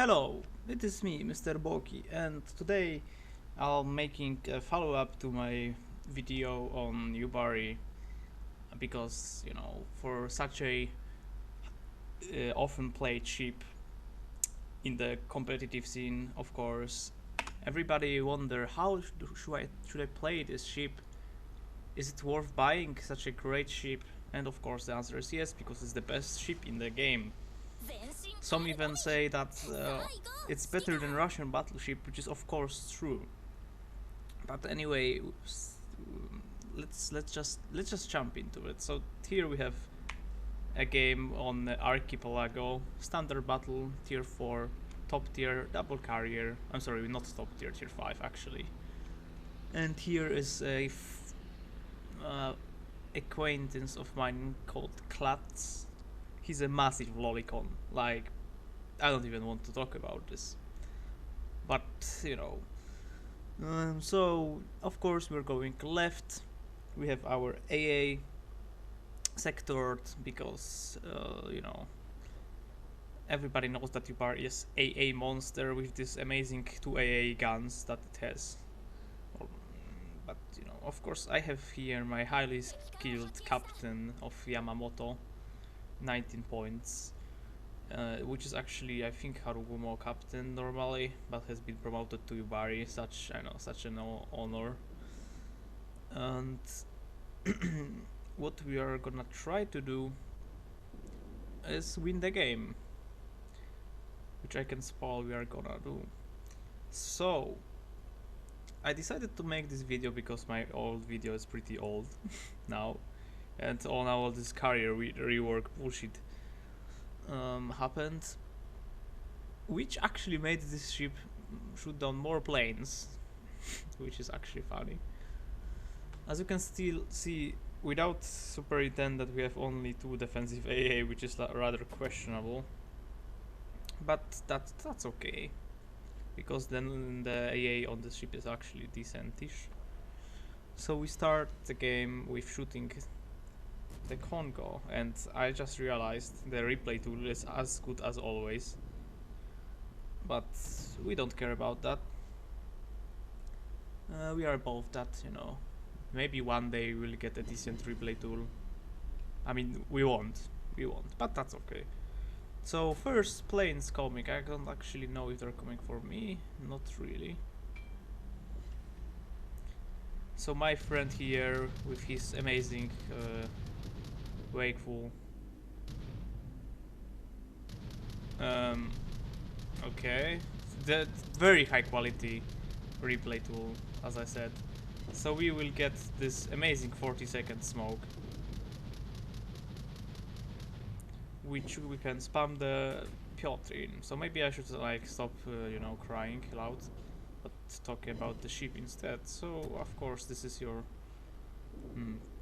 Hello, it is me, Mr. Boki, and today I'm making a follow-up to my video on Yubari because, for such a often played ship in the competitive scene, of course, everybody wonder how should I play this ship? Is it worth buying such a great ship? And of course the answer is yes, because it's the best ship in the game. Some even say that it's better than Russian battleship, which is of course true. But anyway, let's just jump into it. So here we have a game on Archipelago, standard battle, tier 4, top tier, double carrier. I'm sorry, not top tier, tier 5 actually. And here is a acquaintance of mine called Klatz. He's a massive lolicon, like, I don't even want to talk about this. But, so, of course, we're going left. We have our AA sectored because, everybody knows that Yubari is AA monster with this amazing 2 AA guns that it has. But, of course, I have here my highly skilled captain of Yamamoto. 19 points, which is actually, I think, Harugumo captain normally, but has been promoted to Yubari. Such an honor. And what we are gonna try to do is win the game, which I can spoil we are gonna do. So I decided to make this video because my old video is pretty old now. And all this carrier rework bullshit happened, which actually made this ship shoot down more planes, which is actually funny. As you can still see, without Superintendent we have only 2 defensive AA, which is rather questionable. But that's okay, because then the AA on the ship is actually decentish. So we start the game with shooting the Congo, and I just realized the replay tool is as good as always, but we don't care about that. We are above that, maybe one day we'll get a decent replay tool. I mean, we won't, but that's okay. So first planes coming. I don't actually know if they're coming for me, not really. So my friend here with his amazing wakeful. Okay, the very high quality replay tool, as I said. So we will get this amazing 40-second smoke, which we can spam the Piotr in. So maybe I should stop, crying loud, but talk about the ship instead. So of course this is your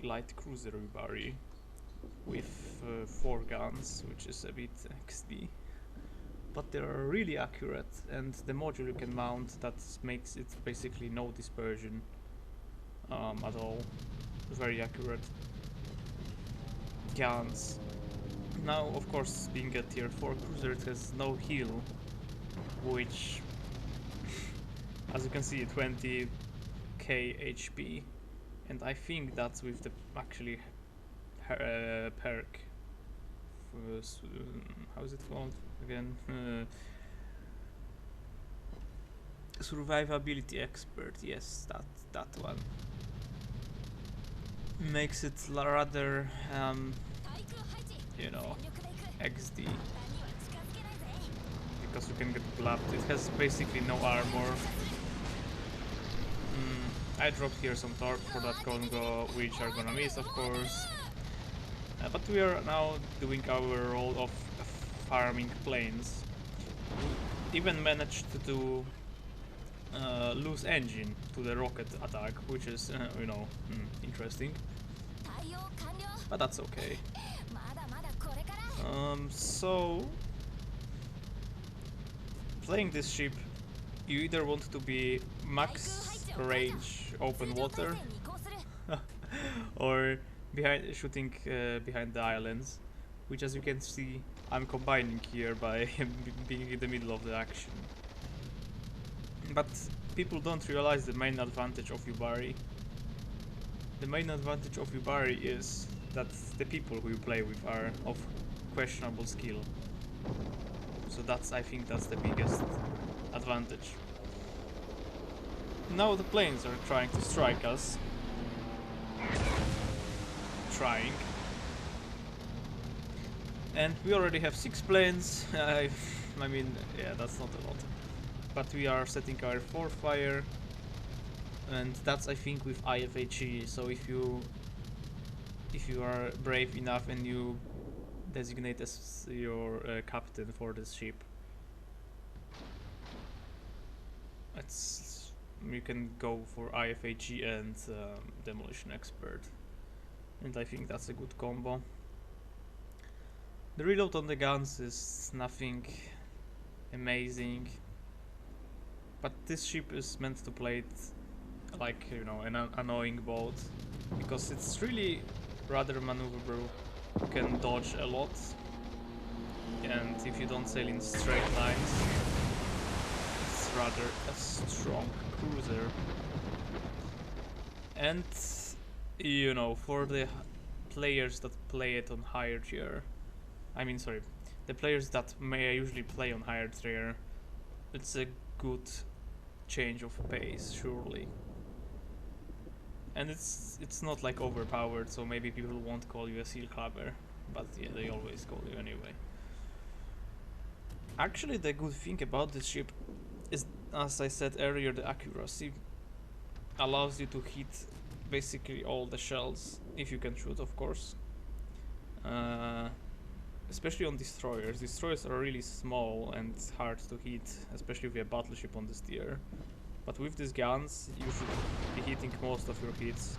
light cruiser Yubari with 4 guns, which is a bit XD, but they are really accurate, and the module you can mount that makes it basically no dispersion at all. Very accurate guns. Now, of course, being a tier 4 cruiser, it has no heal, which, as you can see, 20k HP, and I think that's with the actually perk. How is it called again? Survivability expert. Yes, that one makes it rather XD, because you can get clapped. It has basically no armor. I dropped here some torque for that Congo, which are gonna miss, of course. But we are now doing our role of farming planes. We even managed to lose engine to the rocket attack, which is, interesting. But that's okay. So playing this ship, you either want to be max range open water or shooting behind the islands, which, as you can see, I'm combining here by being in the middle of the action. But people don't realize the main advantage of Yubari. The main advantage of Yubari is that the people who you play with are of questionable skill. So I think that's the biggest advantage. Now the planes are trying to strike us. Trying. And we already have 6 planes. I mean, yeah, that's not a lot. But we are setting our 4th fire. And that's, I think, with IFHE. So if you are brave enough and you designate as your captain for this ship, you can go for IFHE and demolition expert. And I think that's a good combo. The reload on the guns is nothing amazing, but this ship is meant to play it like, you know, an annoying boat, because it's really rather maneuverable. You can dodge a lot, and if you don't sail in straight lines, it's rather a strong cruiser. And you know, for the players that play it on higher tier, the players that may usually play on higher tier, it's a good change of pace, surely. And it's not like overpowered, so maybe people won't call you a seal clubber, but yeah, they always call you anyway. Actually, the good thing about this ship is, as I said earlier, the accuracy allows you to hit basically all the shells, if you can shoot, of course. Especially on destroyers. Destroyers are really small and hard to hit, especially with a battleship on this tier. But with these guns, you should be hitting most of your hits,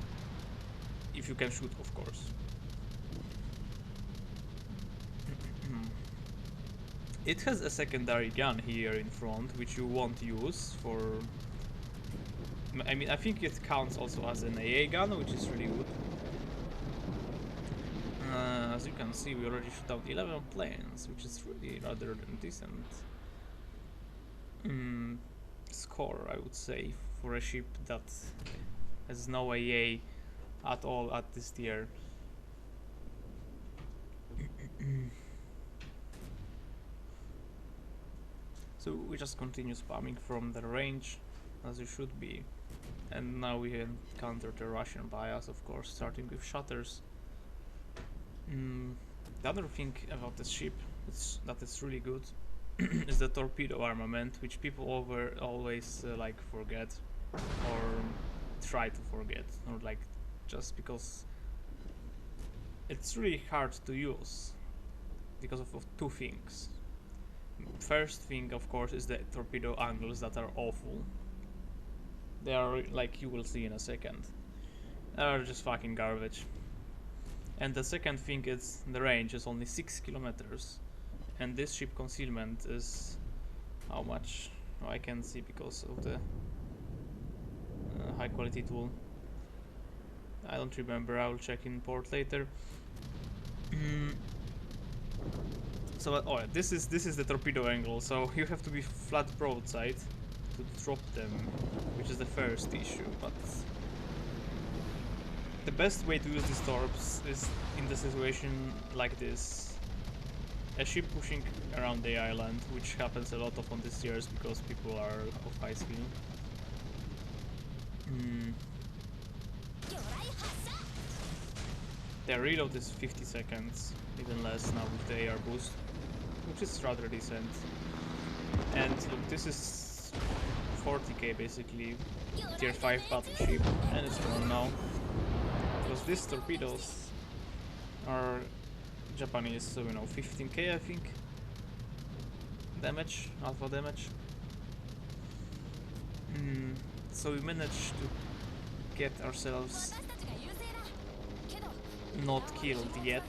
if you can shoot, of course. It has a secondary gun here in front, which you won't use for... I mean, I think it counts also as an AA gun, which is really good. As you can see, we already shot out 11 planes, which is really rather decent score, I would say, for a ship that has no AA at all at this tier. So we just continue spamming from the range, as you should be. And now we encounter the Russian bias, of course, starting with shutters. The other thing about this ship that is really good is the torpedo armament, which people always like forget, or try to forget, or like just because it's really hard to use because of 2 things. First thing, of course, is the torpedo angles that are awful. They are, like you will see in a second, they are just fucking garbage. And the second thing is the range is only 6 kilometers, and this ship concealment is how much? Oh, I can't see because of the high quality tool. I don't remember, I will check in port later. So oh, this is the torpedo angle, so you have to be flat broadside to drop them, which is the first issue. But the best way to use these torps is in the situation like this: a ship pushing around the island, which happens a lot of on these tiers because people are of high skill. The reload is 50 seconds, even less now with the AR boost, which is rather decent. And look, this is 40k basically, tier 5 battleship, and it's gone now. Because these torpedoes are Japanese, so you know, 15k I think. Damage, alpha damage. So we managed to get ourselves not killed yet,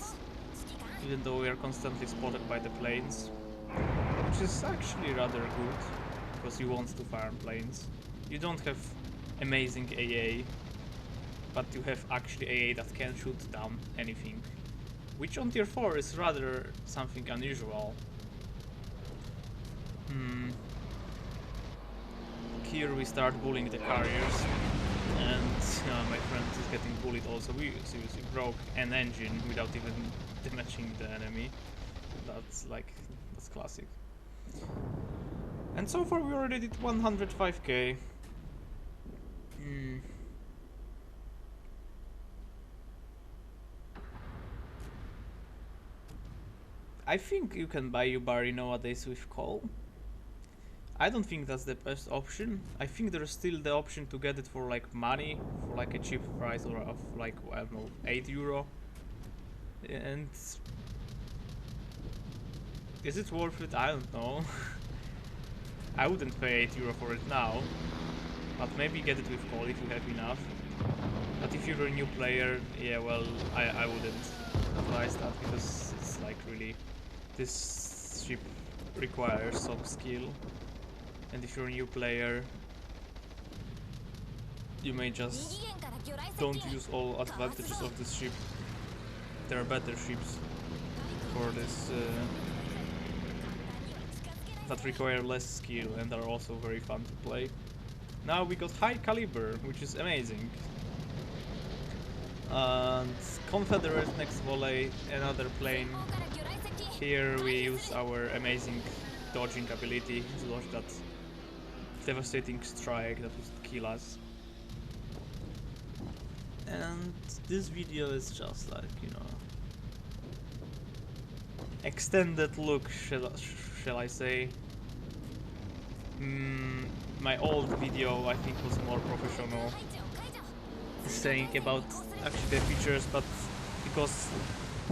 even though we are constantly spotted by the planes, which is actually rather good, because you want to farm planes. You don't have amazing AA, but you have actually AA that can shoot down anything which on tier 4 is rather something unusual. Here we start bullying the carriers, and my friend is getting bullied also. We seriously broke an engine without even damaging the enemy. That's classic. And so far we already did 105k. I think you can buy Yubari nowadays with coal. I don't think that's the best option. I think there's still the option to get it for like money, for like a cheap price or of like, I don't know, €8. And is it worth it? I don't know. I wouldn't pay €8 for it now, but maybe get it with coal if you have enough. But if you're a new player, yeah, well, I wouldn't advise that, because it's like really, this ship requires some skill, and if you're a new player, you may just don't use all advantages of this ship. There are better ships for this that require less skill and are also very fun to play. Now we got high caliber, which is amazing. And Confederate next volley, another plane. Here we use our amazing dodging ability to dodge that devastating strike that would kill us. And this video is just like, you know, extended look, shall I say. My old video, I think, was more professional, saying about actually the features, but because,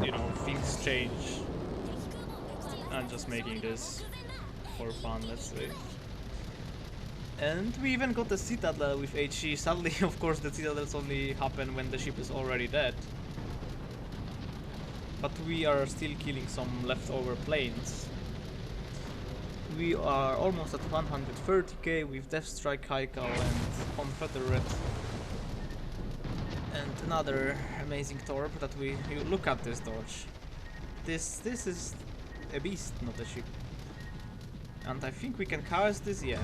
you know, things change, I'm just making this for fun, let's say. And we even got a citadel with HE. Sadly, of course, the citadels only happen when the ship is already dead. But we are still killing some leftover planes. We are almost at 130k with Death Strike, Haikal and Confederate. And another amazing torp that you look at this dodge. This is a beast, not a ship. And I think we can cast this, yeah.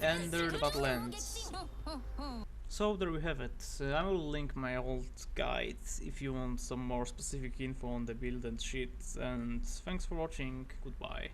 And there the battle ends. So there we have it. I will link my old guide if you want some more specific info on the build and shit. And thanks for watching. Goodbye.